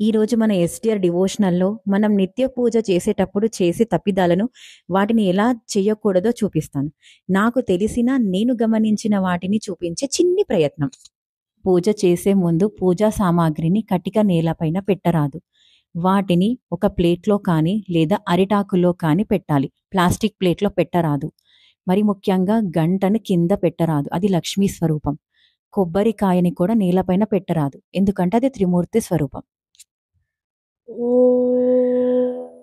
ఈరోజు మన ఎస్టీఆర్ డివోషనల్లో మనం నిత్య పూజ చేసేటప్పుడు చేసే తప్పిదాలను వాటిని ఎలా చేయకూడదో చూపిస్తాను. నాకు తెలిసిన నేను గమనించిన వాటిని చూపించే చిన్ని ప్రయత్నం. పూజ చేసే ముందు పూజా సామాగ్రిని కటిక నేలపైన పెట్టరాదు. వాటిని ఒక ప్లేట్లో కానీ లేదా అరిటాకులో కానీ పెట్టాలి. ప్లాస్టిక్ ప్లేట్లో పెట్టరాదు. మరి ముఖ్యంగా గంటను కింద పెట్టరాదు. అది లక్ష్మీ స్వరూపం. కొబ్బరికాయని కూడా నేలపైన పెట్టరాదు. ఎందుకంటే అది త్రిమూర్తి స్వరూపం. ఓం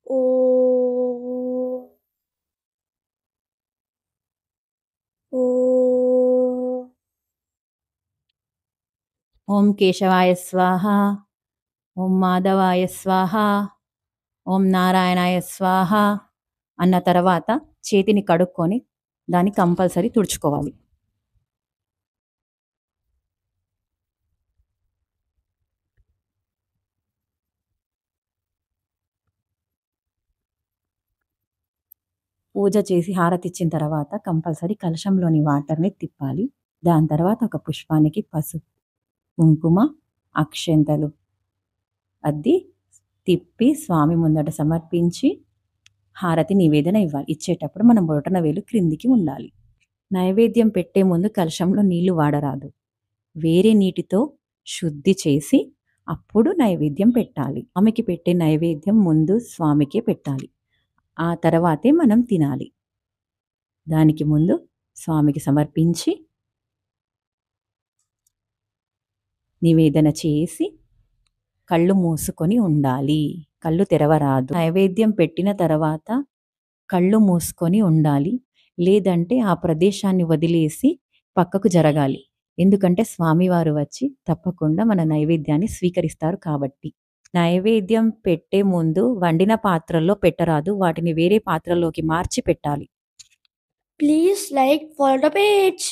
ఓం ఓం ఓం కేశవాయ స్వాహ, ఓం మాధవాయ స్వాహ, ఓం నారాయణాయ స్వాహ అన్న తర్వాత చేతిని కడుక్కొని దాన్ని కంపల్సరీ తుడుచుకోవాలి. పూజ చేసి హారతిచ్చిన తర్వాత కంపల్సరీ కలశంలోని వాటర్ని తిప్పాలి. దాని తర్వాత ఒక పుష్పానికి పసుపు, కుంకుమ, అక్షంతలు అద్ది తిప్పి స్వామి ముందట సమర్పించి హారతి నివేదన ఇవ్వాలి. ఇచ్చేటప్పుడు మనం బొటన వేలు క్రిందికి ఉండాలి. నైవేద్యం పెట్టే ముందు కలశంలో నీళ్లు వాడరాదు. వేరే నీటితో శుద్ధి చేసి అప్పుడు నైవేద్యం పెట్టాలి. స్వామికి పెట్టే నైవేద్యం ముందు స్వామికే పెట్టాలి. ఆ తర్వాతే మనం తినాలి. దానికి ముందు స్వామికి సమర్పించి నివేదన చేసి కళ్ళు మూసుకొని ఉండాలి. కళ్ళు తెరవరాదు. నైవేద్యం పెట్టిన తర్వాత కళ్ళు మూసుకొని ఉండాలి. లేదంటే ఆ ప్రదేశాన్ని వదిలేసి పక్కకు జరగాలి. ఎందుకంటే స్వామివారు వచ్చి తప్పకుండా మన నైవేద్యాన్ని స్వీకరిస్తారు కాబట్టి. నైవేద్యం పెట్టే ముందు వండిన పాత్రల్లో పెట్టరాదు. వాటిని వేరే పాత్రలోకి మార్చి పెట్టాలి. Please like, follow the page.